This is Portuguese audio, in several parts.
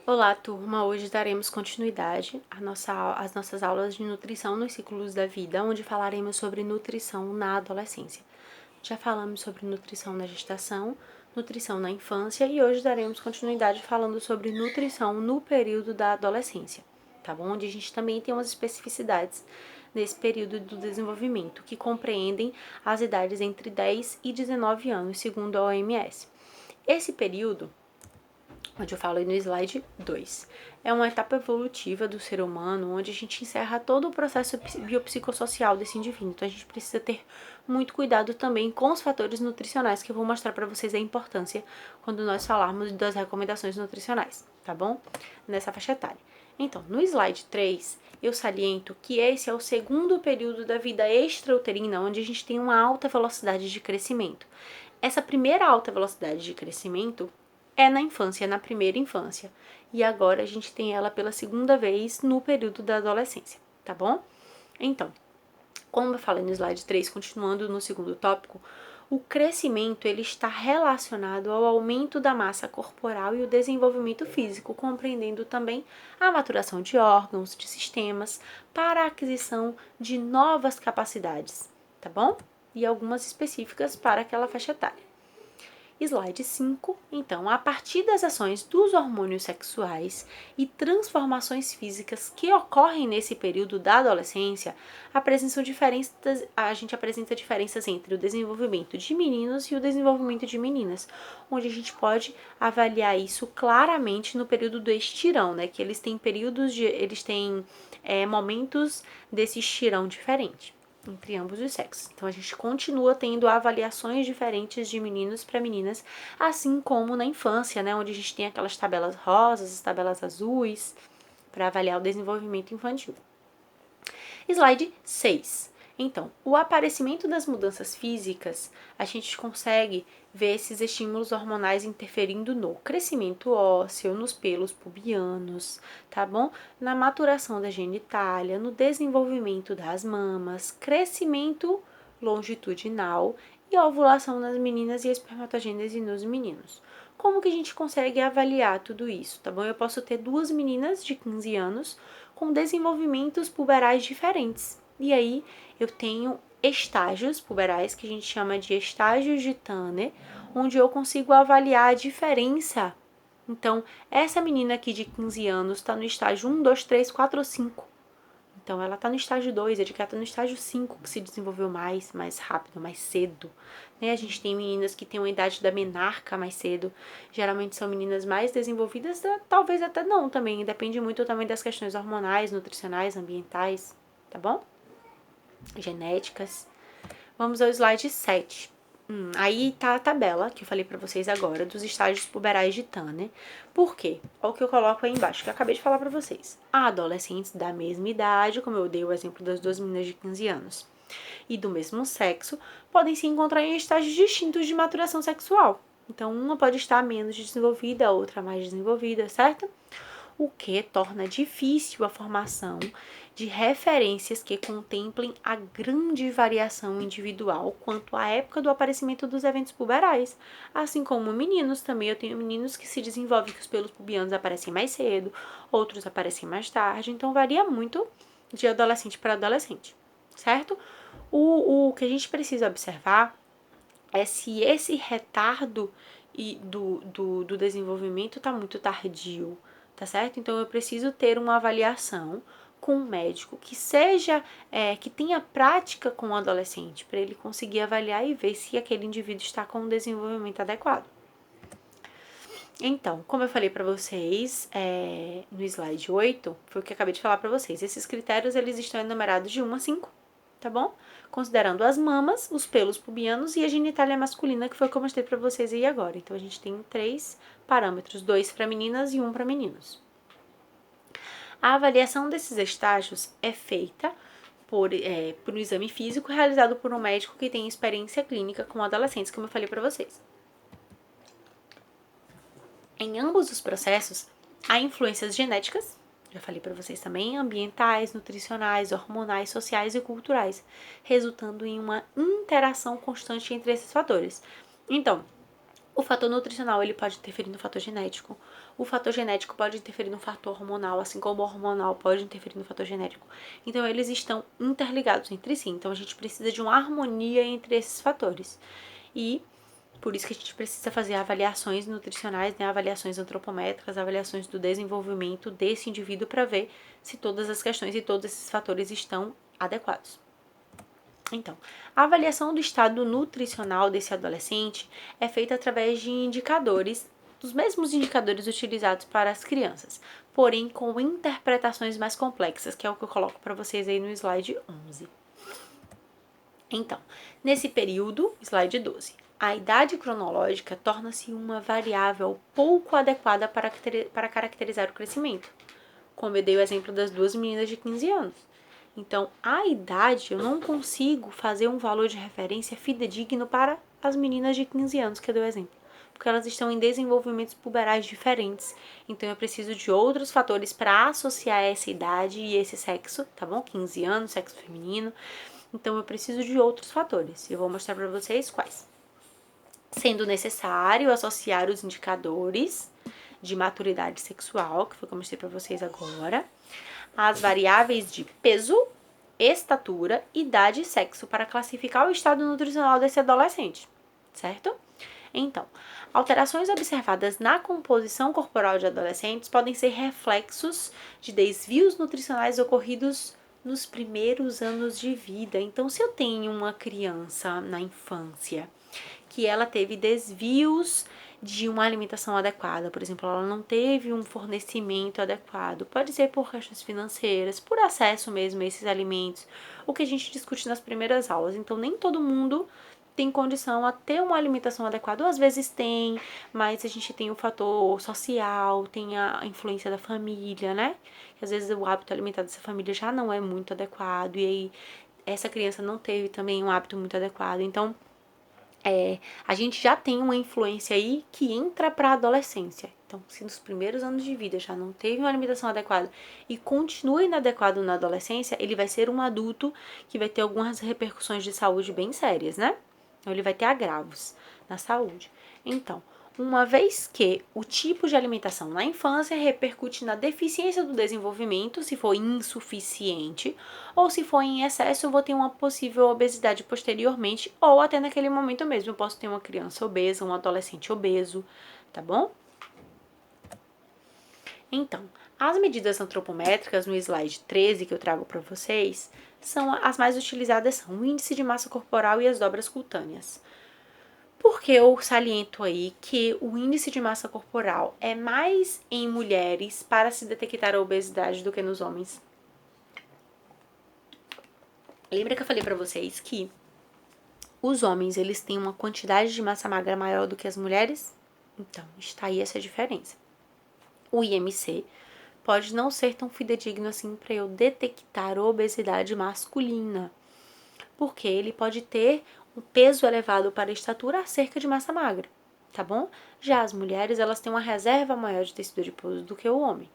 Olá, turma! Hoje daremos continuidade às nossas aulas de nutrição nos ciclos da vida, onde falaremos sobre nutrição na adolescência. Já falamos sobre nutrição na gestação, nutrição na infância e hoje daremos continuidade falando sobre nutrição no período da adolescência, tá bom? Onde a gente também tem umas especificidades nesse período do desenvolvimento, que compreendem as idades entre 10 e 19 anos, segundo a OMS. Esse período, onde eu falo aí no slide 2. É uma etapa evolutiva do ser humano, onde a gente encerra todo o processo biopsicossocial desse indivíduo. Então, a gente precisa ter muito cuidado também com os fatores nutricionais, que eu vou mostrar para vocês a importância quando nós falarmos das recomendações nutricionais, tá bom? Nessa faixa etária. Então, no slide 3, eu saliento que esse é o segundo período da vida extrauterina, onde a gente tem uma alta velocidade de crescimento. Essa primeira alta velocidade de crescimento é na infância, na primeira infância. E agora a gente tem ela pela segunda vez no período da adolescência, tá bom? Então, como eu falei no slide 3, continuando no segundo tópico, o crescimento ele está relacionado ao aumento da massa corporal e o desenvolvimento físico, compreendendo também a maturação de órgãos, de sistemas, para a aquisição de novas capacidades, tá bom? E algumas específicas para aquela faixa etária. Slide 5. Então, a partir das ações dos hormônios sexuais e transformações físicas que ocorrem nesse período da adolescência, a gente apresenta diferenças entre o desenvolvimento de meninos e o desenvolvimento de meninas, onde a gente pode avaliar isso claramente no período do estirão, né? Que eles têm momentos desse estirão diferente entre ambos os sexos. Então, a gente continua tendo avaliações diferentes de meninos para meninas, assim como na infância, né, onde a gente tem aquelas tabelas rosas, as tabelas azuis, para avaliar o desenvolvimento infantil. Slide 6. Então, o aparecimento das mudanças físicas, a gente consegue ver esses estímulos hormonais interferindo no crescimento ósseo, nos pelos pubianos, tá bom? Na maturação da genitália, no desenvolvimento das mamas, crescimento longitudinal e ovulação nas meninas e espermatogênese nos meninos. Como que a gente consegue avaliar tudo isso, tá bom? Eu posso ter duas meninas de 15 anos com desenvolvimentos puberais diferentes. E aí eu tenho estágios puberais, que a gente chama de estágios de Tanner, onde eu consigo avaliar a diferença. Então, essa menina aqui de 15 anos está no estágio 1, 2, 3, 4 ou 5. Então, ela está no estágio 2, a de cá está no estágio 5, que se desenvolveu mais rápido, mais cedo. Né? A gente tem meninas que têm uma idade da menarca mais cedo. Geralmente são meninas mais desenvolvidas, talvez até não também. Depende muito também das questões hormonais, nutricionais, ambientais, tá bom? Genéticas. Vamos ao slide 7. Aí tá a tabela que eu falei pra vocês agora dos estágios puberais de Tanner. Por quê? Olha o que eu coloco aí embaixo, que eu acabei de falar pra vocês. Adolescentes da mesma idade, como eu dei o exemplo das duas meninas de 15 anos, e do mesmo sexo, podem se encontrar em estágios distintos de maturação sexual. Então, uma pode estar menos desenvolvida, a outra mais desenvolvida, certo? O que torna difícil a formação de referências que contemplem a grande variação individual quanto à época do aparecimento dos eventos puberais. Assim como meninos, também eu tenho meninos que se desenvolvem que os pelos pubianos aparecem mais cedo, outros aparecem mais tarde, então varia muito de adolescente para adolescente, certo? O que a gente precisa observar é se esse retardo do desenvolvimento está muito tardio, tá certo? Então, eu preciso ter uma avaliação com um médico que que tenha prática com o adolescente, para ele conseguir avaliar e ver se aquele indivíduo está com um desenvolvimento adequado. Então, como eu falei para vocês no slide 8, foi o que eu acabei de falar para vocês, esses critérios eles estão enumerados de 1 a 5, tá bom? Considerando as mamas, os pelos pubianos e a genitália masculina, que foi o que eu mostrei para vocês aí agora. Então, a gente tem 3 parâmetros, 2 para meninas e 1 para meninos. A avaliação desses estágios é feita por um exame físico realizado por um médico que tem experiência clínica com adolescentes, como eu falei para vocês. Em ambos os processos, há influências genéticas, já falei para vocês também, ambientais, nutricionais, hormonais, sociais e culturais, resultando em uma interação constante entre esses fatores. Então, O fator nutricional, ele pode interferir no fator genético. O fator genético pode interferir no fator hormonal, assim como o hormonal pode interferir no fator genético. Então, eles estão interligados entre si. Então, a gente precisa de uma harmonia entre esses fatores. E por isso que a gente precisa fazer avaliações nutricionais, né, avaliações antropométricas, avaliações do desenvolvimento desse indivíduo para ver se todas as questões e todos esses fatores estão adequados. Então, a avaliação do estado nutricional desse adolescente é feita através de indicadores, dos mesmos indicadores utilizados para as crianças, porém com interpretações mais complexas, que é o que eu coloco para vocês aí no slide 11. Então, nesse período, slide 12, a idade cronológica torna-se uma variável pouco adequada para caracterizar o crescimento, como eu dei o exemplo das duas meninas de 15 anos. Então, a idade, eu não consigo fazer um valor de referência fidedigno para as meninas de 15 anos, que eu dei o exemplo. Porque elas estão em desenvolvimentos puberais diferentes. Então, eu preciso de outros fatores para associar essa idade e esse sexo, tá bom? 15 anos, sexo feminino. Então, eu preciso de outros fatores. Eu vou mostrar para vocês quais. Sendo necessário associar os indicadores de maturidade sexual, que foi o que eu mostrei para vocês agora, as variáveis de peso, estatura, idade e sexo para classificar o estado nutricional desse adolescente, certo? Então, alterações observadas na composição corporal de adolescentes podem ser reflexos de desvios nutricionais ocorridos nos primeiros anos de vida. Então, se eu tenho uma criança na infância que ela teve desvios de uma alimentação adequada, por exemplo, ela não teve um fornecimento adequado, pode ser por questões financeiras, por acesso mesmo a esses alimentos, o que a gente discute nas primeiras aulas. Então, nem todo mundo tem condição a ter uma alimentação adequada, ou às vezes tem, mas a gente tem o fator social, tem a influência da família, né? Que às vezes o hábito alimentar dessa família já não é muito adequado, e aí essa criança não teve também um hábito muito adequado. Então, a gente já tem uma influência aí que entra para a adolescência. Então, se nos primeiros anos de vida já não teve uma alimentação adequada e continua inadequado na adolescência, ele vai ser um adulto que vai ter algumas repercussões de saúde bem sérias, né? Então, ele vai ter agravos na saúde. Então, uma vez que o tipo de alimentação na infância repercute na deficiência do desenvolvimento, se for insuficiente, ou se for em excesso, eu vou ter uma possível obesidade posteriormente, ou até naquele momento mesmo. Eu posso ter uma criança obesa, um adolescente obeso, tá bom? Então, as medidas antropométricas no slide 13 que eu trago para vocês, são as mais utilizadas, são o índice de massa corporal e as dobras cutâneas. Por que eu saliento aí que o índice de massa corporal é mais em mulheres para se detectar a obesidade do que nos homens? Lembra que eu falei para vocês que os homens, eles têm uma quantidade de massa magra maior do que as mulheres? Então, está aí essa diferença. O IMC pode não ser tão fidedigno assim para eu detectar obesidade masculina, porque ele pode ter um peso elevado para a estatura acerca de massa magra, tá bom? Já as mulheres, elas têm uma reserva maior de tecido adiposo do que o homem.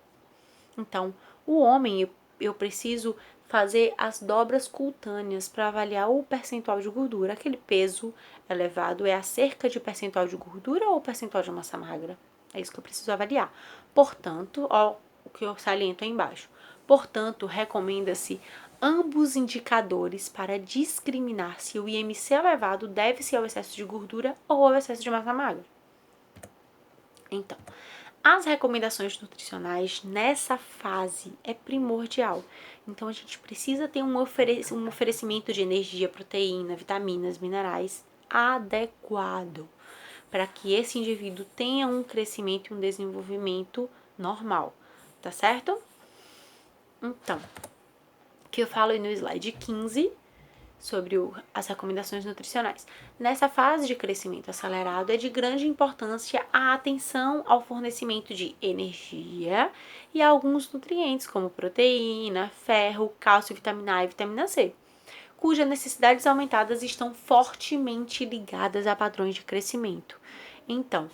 Então, o homem, eu preciso fazer as dobras cutâneas para avaliar o percentual de gordura. Aquele peso elevado é acerca de percentual de gordura ou percentual de massa magra? É isso que eu preciso avaliar. Portanto, ó, o que eu saliento aí embaixo. Portanto, recomenda-se ambos indicadores para discriminar se o IMC elevado deve-se ao excesso de gordura ou ao excesso de massa magra. Então, as recomendações nutricionais nessa fase é primordial. Então, a gente precisa ter um oferecimento de energia, proteína, vitaminas, minerais adequado para que esse indivíduo tenha um crescimento e um desenvolvimento normal, tá certo? Então, o que eu falo aí no slide 15 sobre as recomendações nutricionais. Nessa fase de crescimento acelerado, é de grande importância a atenção ao fornecimento de energia e alguns nutrientes, como proteína, ferro, cálcio, vitamina A e vitamina C, cujas necessidades aumentadas estão fortemente ligadas a padrões de crescimento. Então,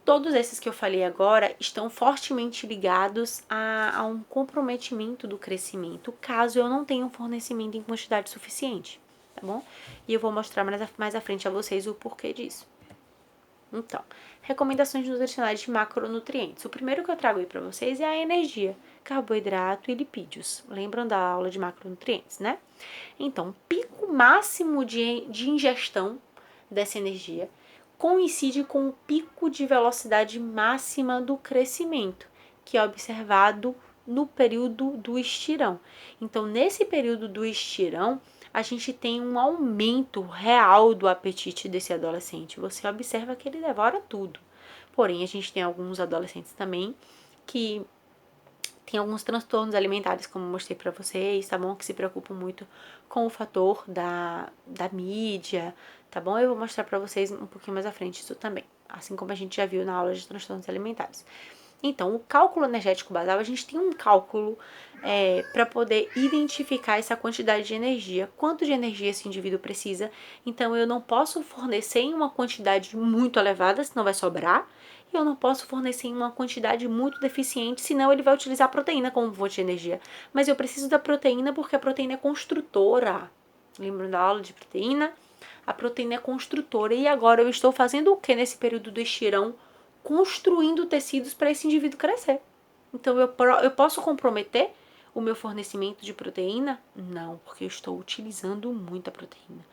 todos esses que eu falei agora estão fortemente ligados a um comprometimento do crescimento, caso eu não tenha um fornecimento em quantidade suficiente, tá bom? E eu vou mostrar mais à frente a vocês o porquê disso. Então, recomendações nutricionais de macronutrientes. O primeiro que eu trago aí para vocês é a energia, carboidrato e lipídios. Lembram da aula de macronutrientes, né? Então, pico máximo de ingestão dessa energia coincide com o pico de velocidade máxima do crescimento, que é observado no período do estirão. Então, nesse período do estirão, a gente tem um aumento real do apetite desse adolescente. Você observa que ele devora tudo. Porém, a gente tem alguns adolescentes também que tem alguns transtornos alimentares, como eu mostrei para vocês, tá bom? Que se preocupam muito com o fator da mídia, tá bom? Eu vou mostrar para vocês um pouquinho mais à frente isso também, assim como a gente já viu na aula de transtornos alimentares. Então, o cálculo energético basal, a gente tem um cálculo para poder identificar essa quantidade de energia, quanto de energia esse indivíduo precisa. Então, eu não posso fornecer em uma quantidade muito elevada, senão vai sobrar, e eu não posso fornecer em uma quantidade muito deficiente, senão ele vai utilizar a proteína como fonte de energia. Mas eu preciso da proteína porque a proteína é construtora. Lembram da aula de proteína? A proteína é construtora. E agora eu estou fazendo o que nesse período do estirão? Construindo tecidos para esse indivíduo crescer. Então, eu posso comprometer o meu fornecimento de proteína? Não, porque eu estou utilizando muita proteína.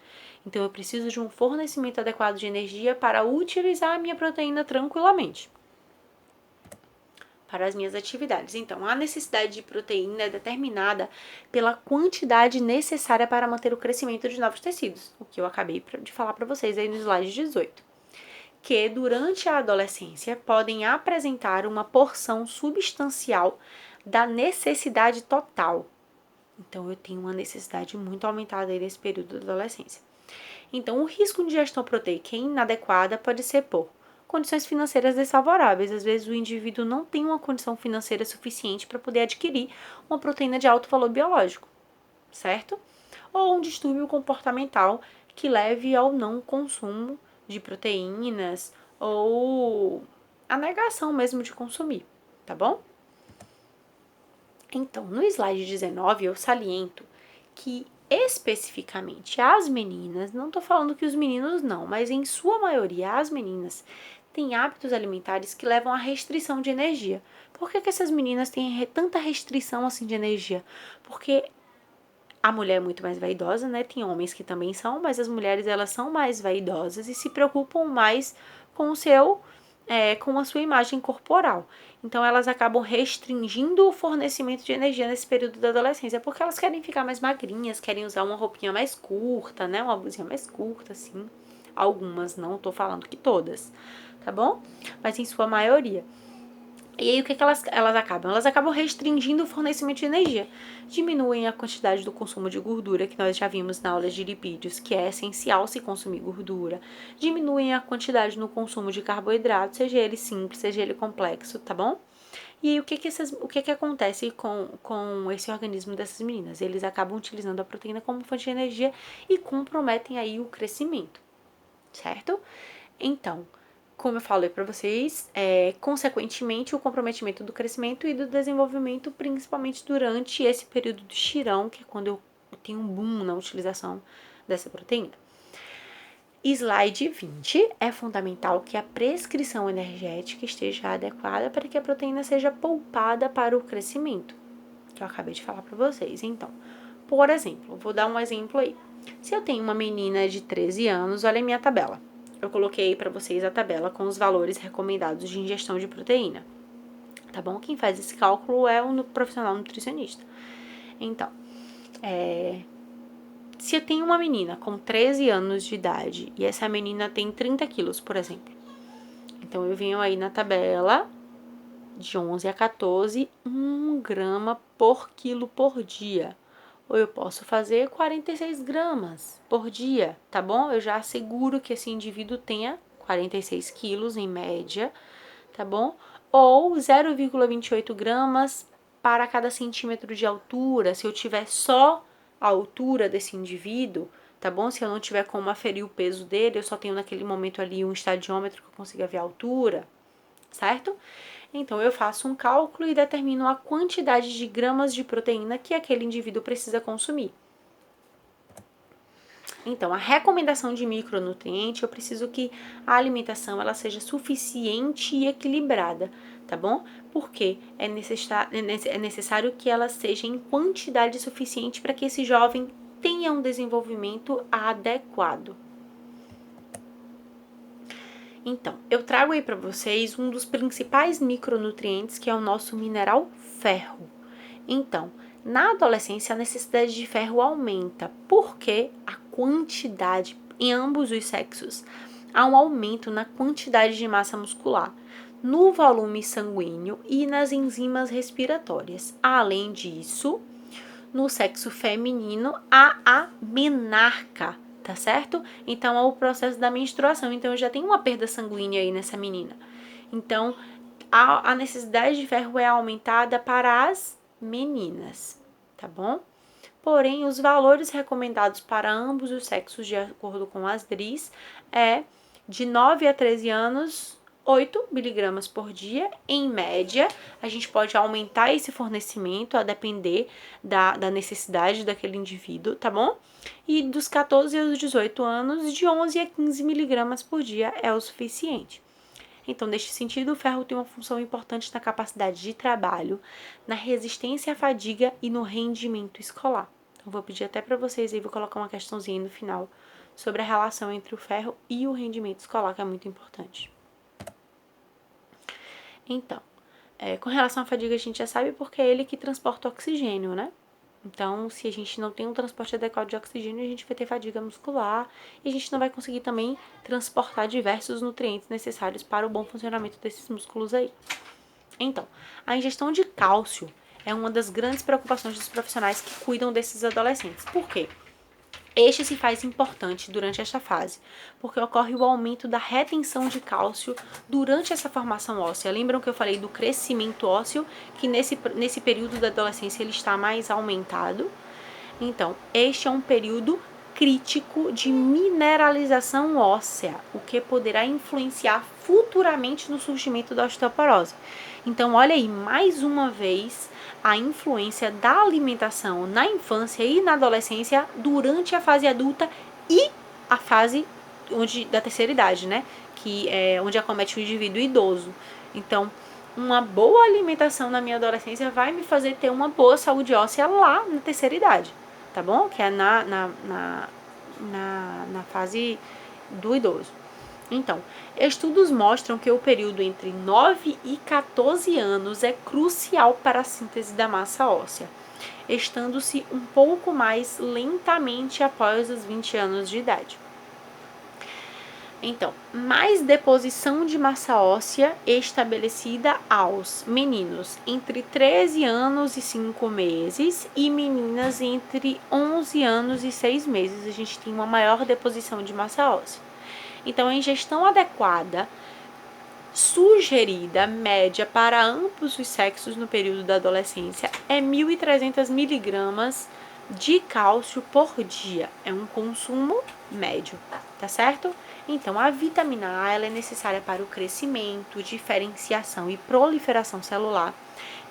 Então, eu preciso de um fornecimento adequado de energia para utilizar a minha proteína tranquilamente para as minhas atividades. Então, a necessidade de proteína é determinada pela quantidade necessária para manter o crescimento de novos tecidos, o que eu acabei de falar para vocês aí no slide 18. Que durante a adolescência podem apresentar uma porção substancial da necessidade total. Então, eu tenho uma necessidade muito aumentada aí nesse período da adolescência. Então, o risco de ingestão proteica inadequada pode ser por condições financeiras desfavoráveis. Às vezes, o indivíduo não tem uma condição financeira suficiente para poder adquirir uma proteína de alto valor biológico, certo? Ou um distúrbio comportamental que leve ao não consumo de proteínas ou a negação mesmo de consumir, tá bom? Então, no slide 19, eu saliento que especificamente as meninas, não tô falando que os meninos não, mas em sua maioria as meninas têm hábitos alimentares que levam à restrição de energia. Por que essas meninas têm tanta restrição assim de energia? Porque a mulher é muito mais vaidosa, né? Tem homens que também são, mas as mulheres elas são mais vaidosas e se preocupam mais com o seu, com a sua imagem corporal. Então elas acabam restringindo o fornecimento de energia nesse período da adolescência, porque elas querem ficar mais magrinhas, querem usar uma roupinha mais curta, né? Uma blusinha mais curta, assim. Algumas, não tô falando que todas, tá bom? Mas em sua maioria. E aí, o que elas acabam? Elas acabam restringindo o fornecimento de energia. Diminuem a quantidade do consumo de gordura, que nós já vimos na aula de lipídios, que é essencial se consumir gordura. Diminuem a quantidade no consumo de carboidrato, seja ele simples, seja ele complexo, tá bom? E aí, o que acontece com esse organismo dessas meninas? Eles acabam utilizando a proteína como fonte de energia e comprometem aí o crescimento, certo? Então, como eu falei para vocês, consequentemente, o comprometimento do crescimento e do desenvolvimento, principalmente durante esse período do estirão, que é quando eu tenho um boom na utilização dessa proteína. Slide 20. É fundamental que a prescrição energética esteja adequada para que a proteína seja poupada para o crescimento, que eu acabei de falar para vocês. Então, por exemplo, vou dar um exemplo aí. Se eu tenho uma menina de 13 anos, olha a minha tabela. Eu coloquei para vocês a tabela com os valores recomendados de ingestão de proteína, tá bom? Quem faz esse cálculo é o profissional nutricionista. Então, se eu tenho uma menina com 13 anos de idade e essa menina tem 30 quilos, por exemplo, então eu venho aí na tabela de 11 a 14, 1 grama por quilo por dia. Ou eu posso fazer 46 gramas por dia, tá bom? Eu já asseguro que esse indivíduo tenha 46 quilos em média, tá bom? Ou 0,28 gramas para cada centímetro de altura, se eu tiver só a altura desse indivíduo, tá bom? Se eu não tiver como aferir o peso dele, eu só tenho naquele momento ali um estadiômetro que eu consiga ver a altura, certo? Então, eu faço um cálculo e determino a quantidade de gramas de proteína que aquele indivíduo precisa consumir. Então, a recomendação de micronutriente, eu preciso que a alimentação ela seja suficiente e equilibrada, tá bom? Porque é necessário que ela seja em quantidade suficiente para que esse jovem tenha um desenvolvimento adequado. Então, eu trago aí para vocês um dos principais micronutrientes, que é o nosso mineral ferro. Então, na adolescência, a necessidade de ferro aumenta, porque a quantidade em ambos os sexos há um aumento na quantidade de massa muscular, no volume sanguíneo e nas enzimas respiratórias. Além disso, no sexo feminino há a menarca, tá certo? Então, é o processo da menstruação. Então, eu já tenho uma perda sanguínea aí nessa menina. Então, a necessidade de ferro é aumentada para as meninas, tá bom? Porém, os valores recomendados para ambos os sexos, de acordo com as DRIs, é de 9 a 13 anos, 8 miligramas por dia, em média. A gente pode aumentar esse fornecimento a depender da necessidade daquele indivíduo, tá bom? E dos 14 aos 18 anos, de 11 a 15 miligramas por dia é o suficiente. Então, neste sentido, o ferro tem uma função importante na capacidade de trabalho, na resistência à fadiga e no rendimento escolar. Então, vou pedir até para vocês aí, vou colocar uma questãozinha no final sobre a relação entre o ferro e o rendimento escolar, que é muito importante. Então, com relação à fadiga, a gente já sabe porque é ele que transporta oxigênio, né? Então, se a gente não tem um transporte adequado de oxigênio, a gente vai ter fadiga muscular e a gente não vai conseguir também transportar diversos nutrientes necessários para o bom funcionamento desses músculos aí. Então, a ingestão de cálcio é uma das grandes preocupações dos profissionais que cuidam desses adolescentes. Por quê? Este se faz importante durante esta fase, porque ocorre o aumento da retenção de cálcio durante essa formação óssea. Lembram que eu falei do crescimento ósseo, que nesse período da adolescência ele está mais aumentado? Então, este é um período crítico de mineralização óssea, o que poderá influenciar futuramente no surgimento da osteoporose. Então, olha aí, mais uma vez, a influência da alimentação na infância e na adolescência durante a fase adulta e a fase da terceira idade, né? Que é onde acomete o indivíduo idoso. Então, uma boa alimentação na minha adolescência vai me fazer ter uma boa saúde óssea lá na terceira idade, tá bom? Que é na fase do idoso. Então, estudos mostram que o período entre 9 e 14 anos é crucial para a síntese da massa óssea, estando-se um pouco mais lentamente após os 20 anos de idade. Então, mais deposição de massa óssea estabelecida aos meninos entre 13 anos e 5 meses e meninas entre 11 anos e 6 meses. A gente tem uma maior deposição de massa óssea. Então, a ingestão adequada, sugerida, média para ambos os sexos no período da adolescência é 1.300 miligramas de cálcio por dia. É um consumo médio, tá certo? Então, a vitamina A ela é necessária para o crescimento, diferenciação e proliferação celular,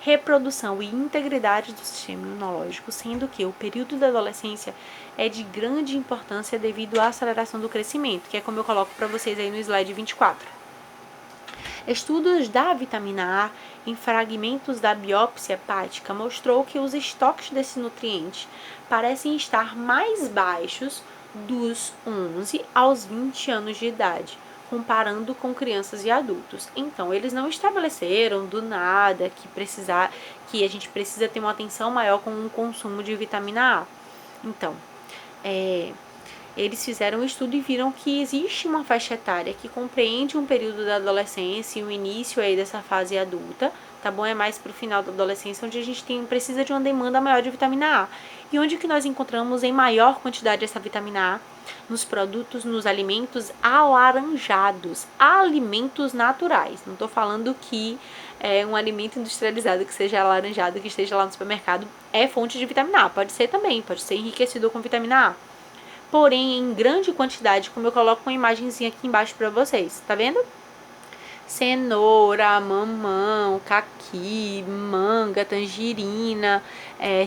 reprodução e integridade do sistema imunológico, sendo que o período da adolescência é de grande importância devido à aceleração do crescimento, que é como eu coloco para vocês aí no slide 24. Estudos da vitamina A em fragmentos da biópsia hepática mostrou que os estoques desse nutriente parecem estar mais baixos dos 11 aos 20 anos de idade, comparando com crianças e adultos. Então, eles não estabeleceram do nada que a gente precisa ter uma atenção maior com o consumo de vitamina A. Então, eles fizeram um estudo e viram que existe uma faixa etária que compreende um período da adolescência e o início aí dessa fase adulta, tá bom? É mais pro final da adolescência, onde a gente precisa de uma demanda maior de vitamina A. E onde que nós encontramos em maior quantidade essa vitamina A? Nos produtos, nos alimentos alaranjados, alimentos naturais. Não estou falando que um alimento industrializado que seja alaranjado, que esteja lá no supermercado, é fonte de vitamina A. Pode ser também, pode ser enriquecido com vitamina A. Porém, em grande quantidade, como eu coloco uma imagenzinha aqui embaixo para vocês, tá vendo? Cenoura, mamão, caqui, manga, manga, tangerina,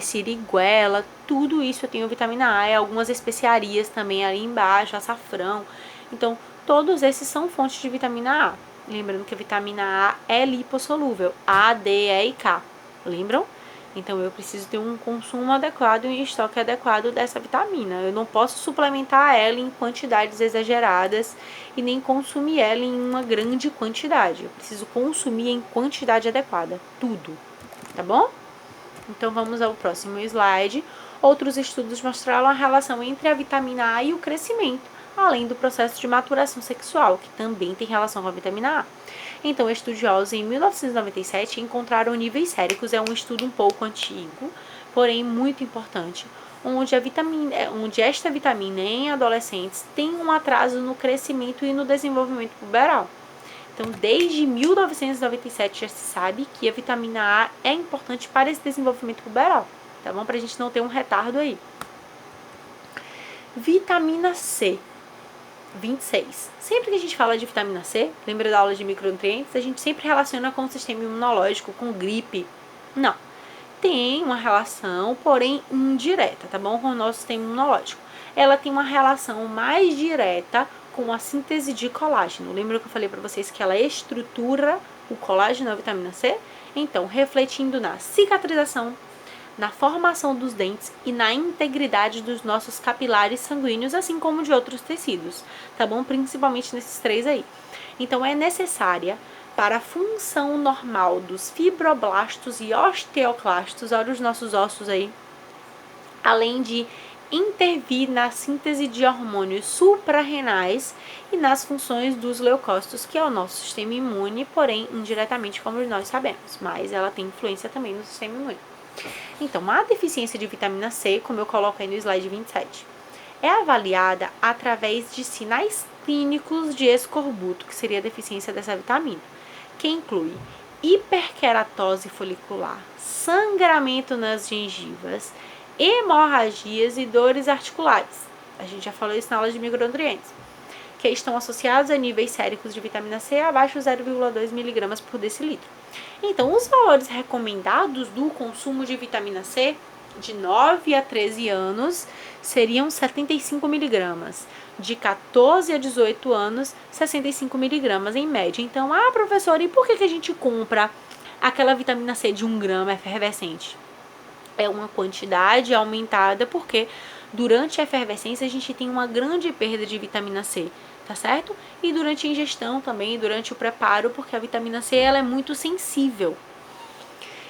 siriguela, tudo isso eu tenho vitamina A, e algumas especiarias também ali embaixo, açafrão. Então, todos esses são fontes de vitamina A. Lembrando que a vitamina A é lipossolúvel, A, D, E e K. Lembram? Então, eu preciso ter um consumo adequado e um estoque adequado dessa vitamina. Eu não posso suplementar ela em quantidades exageradas e nem consumir ela em uma grande quantidade. Eu preciso consumir em quantidade adequada, tudo, tá bom? Então, vamos ao próximo slide. Outros estudos mostraram a relação entre a vitamina A e o crescimento, além do processo de maturação sexual, que também tem relação com a vitamina A. Então, estudiosos em 1997 encontraram níveis séricos, é um estudo um pouco antigo, porém muito importante, onde esta vitamina em adolescentes tem um atraso no crescimento e no desenvolvimento puberal. Então, desde 1997 já se sabe que a vitamina A é importante para esse desenvolvimento puberal, tá bom? Para a gente não ter um retardo aí. Vitamina C. 26. Sempre que a gente fala de vitamina C, lembra da aula de micronutrientes, a gente sempre relaciona com o sistema imunológico, com gripe. Não. Tem uma relação, porém indireta, tá bom? Com o nosso sistema imunológico. Ela tem uma relação mais direta com a síntese de colágeno. Lembra que eu falei para vocês que ela estrutura o colágeno, a vitamina C? Então, refletindo na cicatrização, na formação dos dentes e na integridade dos nossos capilares sanguíneos, assim como de outros tecidos, tá bom? Principalmente nesses três aí. Então, é necessária para a função normal dos fibroblastos e osteoclastos, olha os nossos ossos aí, além de intervir na síntese de hormônios suprarrenais e nas funções dos leucócitos, que é o nosso sistema imune, porém indiretamente, como nós sabemos, mas ela tem influência também no sistema imune. Então, a deficiência de vitamina C, como eu coloco aí no slide 27, é avaliada através de sinais clínicos de escorbuto, que seria a deficiência dessa vitamina, que inclui hiperqueratose folicular, sangramento nas gengivas, hemorragias e dores articulares. A gente já falou isso na aula de micronutrientes, que estão associados a níveis séricos de vitamina C abaixo de 0,2 mg por decilitro. Então, os valores recomendados do consumo de vitamina C de 9 a 13 anos seriam 75 mg, de 14 a 18 anos, 65 mg em média. Então, professora, e por que a gente compra aquela vitamina C de 1 grama efervescente? É uma quantidade aumentada porque durante a efervescência a gente tem uma grande perda de vitamina C, tá certo? E durante a ingestão também, durante o preparo, porque a vitamina C ela é muito sensível.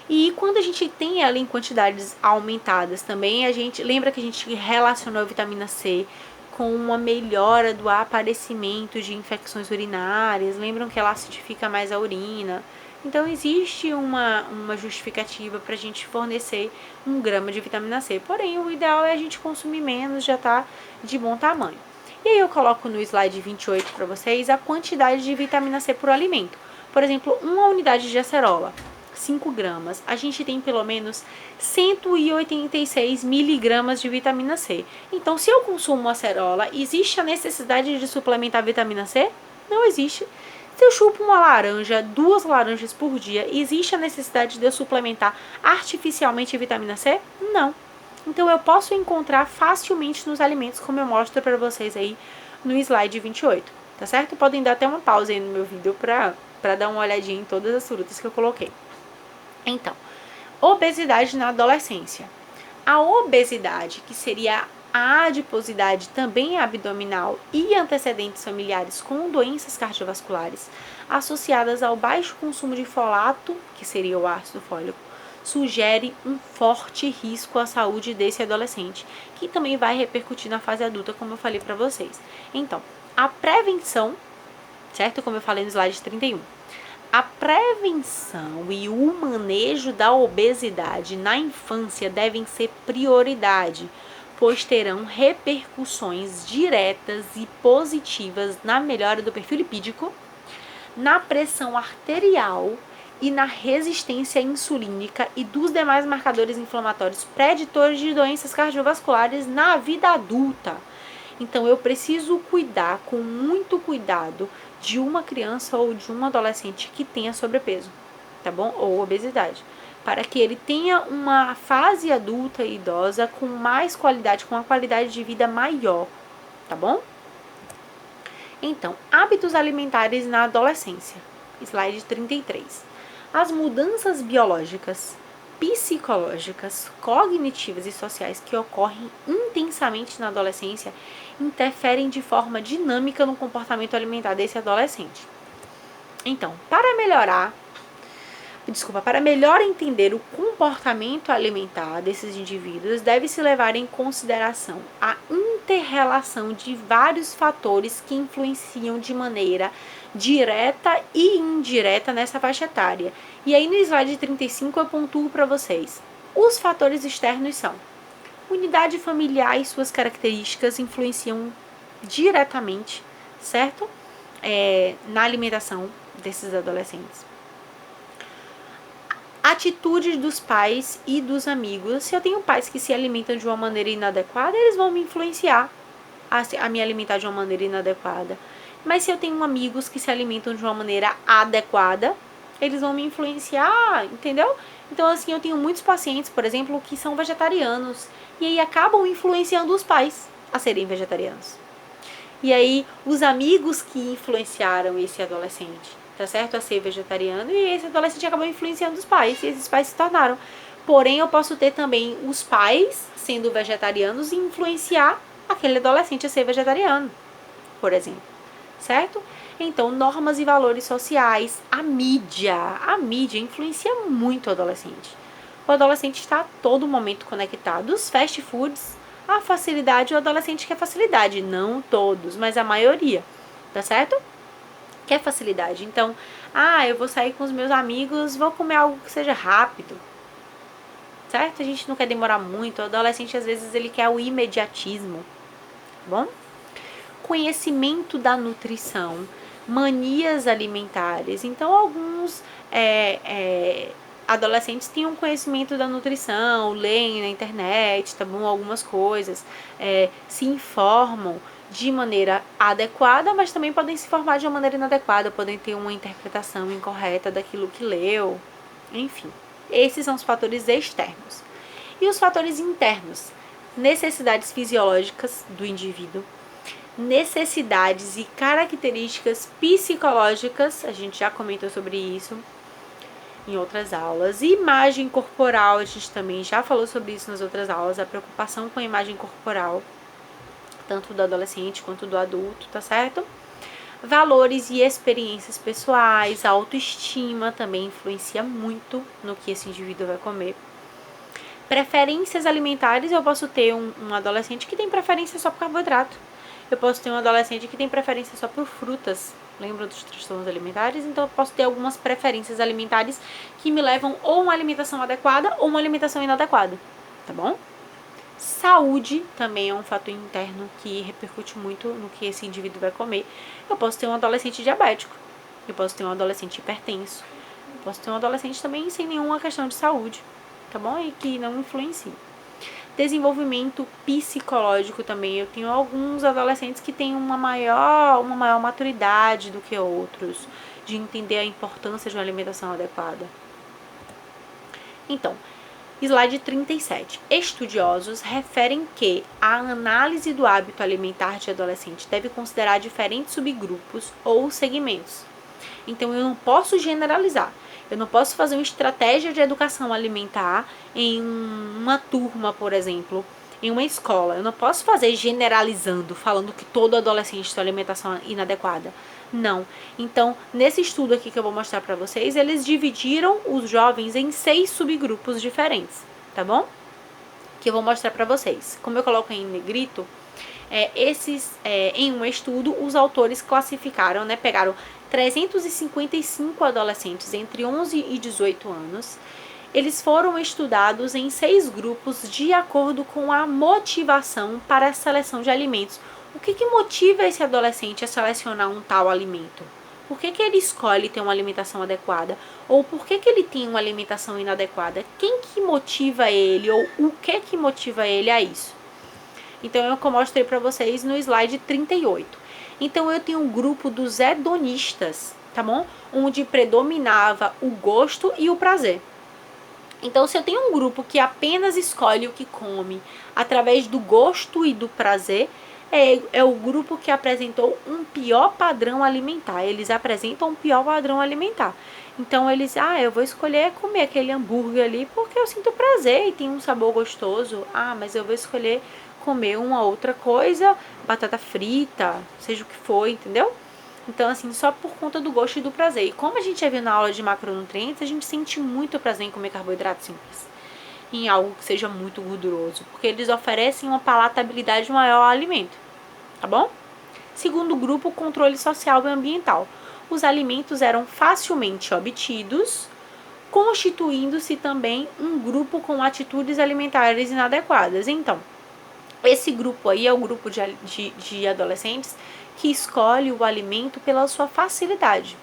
E quando a gente tem ela em quantidades aumentadas também, a gente lembra que a gente relacionou a vitamina C com uma melhora do aparecimento de infecções urinárias, lembram que ela acidifica mais a urina. Então, existe uma justificativa para a gente fornecer 1 grama de vitamina C. Porém, o ideal é a gente consumir menos, já está de bom tamanho. E aí eu coloco no slide 28 para vocês a quantidade de vitamina C por alimento. Por exemplo, uma unidade de acerola, 5 gramas, a gente tem pelo menos 186 miligramas de vitamina C. Então, se eu consumo acerola, existe a necessidade de suplementar vitamina C? Não existe. Se eu chupo uma laranja, 2 laranjas por dia, existe a necessidade de eu suplementar artificialmente vitamina C? Não. Então, eu posso encontrar facilmente nos alimentos, como eu mostro para vocês aí no slide 28, tá certo? Podem dar até uma pausa aí no meu vídeo para dar uma olhadinha em todas as frutas que eu coloquei. Então, obesidade na adolescência. A obesidade, que seria a adiposidade também abdominal e antecedentes familiares com doenças cardiovasculares associadas ao baixo consumo de folato, que seria o ácido fólico, sugere um forte risco à saúde desse adolescente, que também vai repercutir na fase adulta, como eu falei para vocês. Então, a prevenção, certo? Como eu falei no slide 31. A prevenção e o manejo da obesidade na infância devem ser prioridade, pois terão repercussões diretas e positivas na melhora do perfil lipídico, na pressão arterial e na resistência insulínica e dos demais marcadores inflamatórios preditores de doenças cardiovasculares na vida adulta. Então, eu preciso cuidar com muito cuidado de uma criança ou de um adolescente que tenha sobrepeso, tá bom? Ou obesidade. para que ele tenha uma fase adulta e idosa com mais qualidade, com uma qualidade de vida maior, tá bom? Então, hábitos alimentares na adolescência. Slide 33. As mudanças biológicas, psicológicas, cognitivas e sociais que ocorrem intensamente na adolescência interferem de forma dinâmica no comportamento alimentar desse adolescente. Então, para melhor entender o comportamento alimentar desses indivíduos, deve-se levar em consideração a inter-relação de vários fatores que influenciam de maneira direta e indireta nessa faixa etária. E aí no slide 35 eu pontuo para vocês. Os fatores externos são: unidade familiar e suas características influenciam diretamente, certo? Na alimentação desses adolescentes. Atitudes dos pais e dos amigos. Se eu tenho pais que se alimentam de uma maneira inadequada, eles vão me influenciar a me alimentar de uma maneira inadequada. Mas se eu tenho amigos que se alimentam de uma maneira adequada, eles vão me influenciar, entendeu? Então, assim, eu tenho muitos pacientes, por exemplo, que são vegetarianos e aí acabam influenciando os pais a serem vegetarianos. E aí, os amigos que influenciaram esse adolescente, tá certo? A ser vegetariano, e esse adolescente acabou influenciando os pais, e esses pais se tornaram. Porém, eu posso ter também os pais sendo vegetarianos e influenciar aquele adolescente a ser vegetariano, por exemplo, certo? Então, normas e valores sociais, a mídia influencia muito o adolescente. O adolescente está a todo momento conectado. Os fast foods, a facilidade, o adolescente quer facilidade, não todos, mas a maioria, tá certo? Quer facilidade. Então, eu vou sair com os meus amigos, vou comer algo que seja rápido, certo? A gente não quer demorar muito. O adolescente, às vezes, ele quer o imediatismo, tá bom? Conhecimento da nutrição, manias alimentares. Então, alguns adolescentes têm um conhecimento da nutrição, leem na internet, tá bom? Algumas coisas, se informam de maneira adequada, mas também podem se formar de uma maneira inadequada, podem ter uma interpretação incorreta daquilo que leu, enfim. Esses são os fatores externos. E os fatores internos? Necessidades fisiológicas do indivíduo, necessidades e características psicológicas, a gente já comentou sobre isso em outras aulas. Imagem corporal, a gente também já falou sobre isso nas outras aulas, a preocupação com a imagem corporal, tanto do adolescente quanto do adulto, tá certo? Valores e experiências pessoais, a autoestima também influencia muito no que esse indivíduo vai comer. Preferências alimentares, eu posso ter um adolescente que tem preferência só por carboidrato. Eu posso ter um adolescente que tem preferência só por frutas. Lembra dos transtornos alimentares? Então, eu posso ter algumas preferências alimentares que me levam ou uma alimentação adequada ou uma alimentação inadequada, tá bom? Saúde também é um fator interno que repercute muito no que esse indivíduo vai comer. Eu posso ter um adolescente diabético, eu posso ter um adolescente hipertenso, eu posso ter um adolescente também sem nenhuma questão de saúde, tá bom? E que não influencia. Desenvolvimento psicológico também. Eu tenho alguns adolescentes que têm uma maior maturidade do que outros, de entender a importância de uma alimentação adequada. Então, slide 37. Estudiosos referem que a análise do hábito alimentar de adolescente deve considerar diferentes subgrupos ou segmentos. Então, eu não posso generalizar. Eu não posso fazer uma estratégia de educação alimentar em uma turma, por exemplo, em uma escola. Eu não posso fazer generalizando, falando que todo adolescente tem alimentação inadequada. Não. Então, nesse estudo aqui que eu vou mostrar para vocês, eles dividiram os jovens em 6 subgrupos diferentes, tá bom? Que eu vou mostrar para vocês. Como eu coloco em negrito, em um estudo, os autores classificaram, pegaram 355 adolescentes entre 11 e 18 anos. Eles foram estudados em 6 grupos de acordo com a motivação para a seleção de alimentos. O que motiva esse adolescente a selecionar um tal alimento? Por que ele escolhe ter uma alimentação adequada? Ou por que ele tem uma alimentação inadequada? Quem que motiva ele? Ou o que motiva ele a isso? Então, eu mostrei para vocês no slide 38. Então, eu tenho um grupo dos hedonistas, tá bom? Onde predominava o gosto e o prazer. Então, se eu tenho um grupo que apenas escolhe o que come através do gosto e do prazer, é o grupo que apresentou um pior padrão alimentar. Eles apresentam um pior padrão alimentar. Então, eu vou escolher comer aquele hambúrguer ali porque eu sinto prazer e tem um sabor gostoso. Mas eu vou escolher comer uma outra coisa, batata frita, seja o que for, entendeu? Então, assim, só por conta do gosto e do prazer. E como a gente já viu na aula de macronutrientes, a gente sente muito prazer em comer carboidrato simples, em algo que seja muito gorduroso, porque eles oferecem uma palatabilidade maior ao alimento, tá bom? Segundo grupo, o controle social e ambiental. Os alimentos eram facilmente obtidos, constituindo-se também um grupo com atitudes alimentares inadequadas. Então, esse grupo aí é o grupo de adolescentes que escolhe o alimento pela sua facilidade.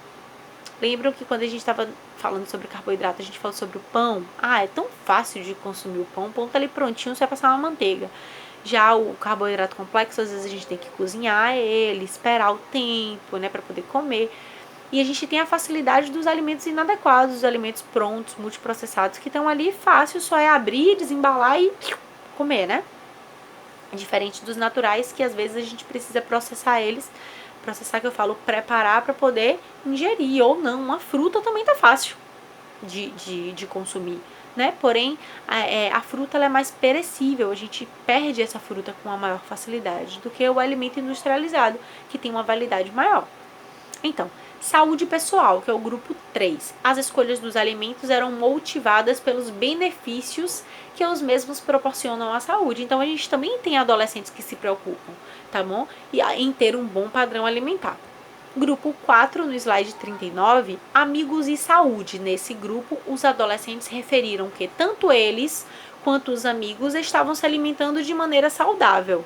Lembram que quando a gente estava falando sobre carboidrato, a gente falou sobre o pão? É tão fácil de consumir o pão tá ali prontinho, você vai passar uma manteiga. Já o carboidrato complexo, às vezes a gente tem que cozinhar ele, esperar o tempo, né, para poder comer. E a gente tem a facilidade dos alimentos inadequados, dos alimentos prontos, multiprocessados, que estão ali fácil, só é abrir, desembalar e comer, né? Diferente dos naturais, que às vezes a gente precisa processar eles. Processar, que eu falo, preparar para poder ingerir, ou não. Uma fruta também tá fácil de consumir, né? Porém, a fruta ela é mais perecível, a gente perde essa fruta com a maior facilidade do que o alimento industrializado, que tem uma validade maior. Então, saúde pessoal, que é o grupo 3. As escolhas dos alimentos eram motivadas pelos benefícios que os mesmos proporcionam à saúde. Então, a gente também tem adolescentes que se preocupam, tá bom? Em ter um bom padrão alimentar. Grupo 4, no slide 39, amigos e saúde. Nesse grupo, os adolescentes referiram que tanto eles quanto os amigos estavam se alimentando de maneira saudável,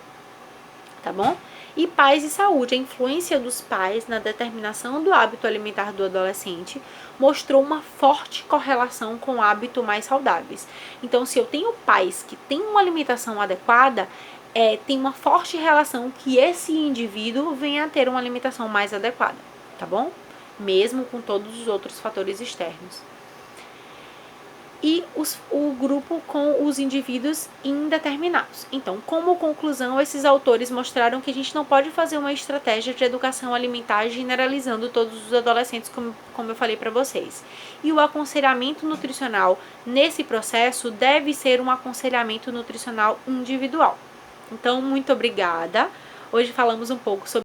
tá bom? E pais e saúde. A influência dos pais na determinação do hábito alimentar do adolescente mostrou uma forte correlação com hábitos mais saudáveis. Então, se eu tenho pais que têm uma alimentação adequada, tem uma forte relação que esse indivíduo venha a ter uma alimentação mais adequada, tá bom? Mesmo com todos os outros fatores externos. E o grupo com os indivíduos indeterminados. Então, como conclusão, esses autores mostraram que a gente não pode fazer uma estratégia de educação alimentar generalizando todos os adolescentes, como eu falei para vocês. E o aconselhamento nutricional nesse processo deve ser um aconselhamento nutricional individual. Então, muito obrigada. Hoje falamos um pouco sobre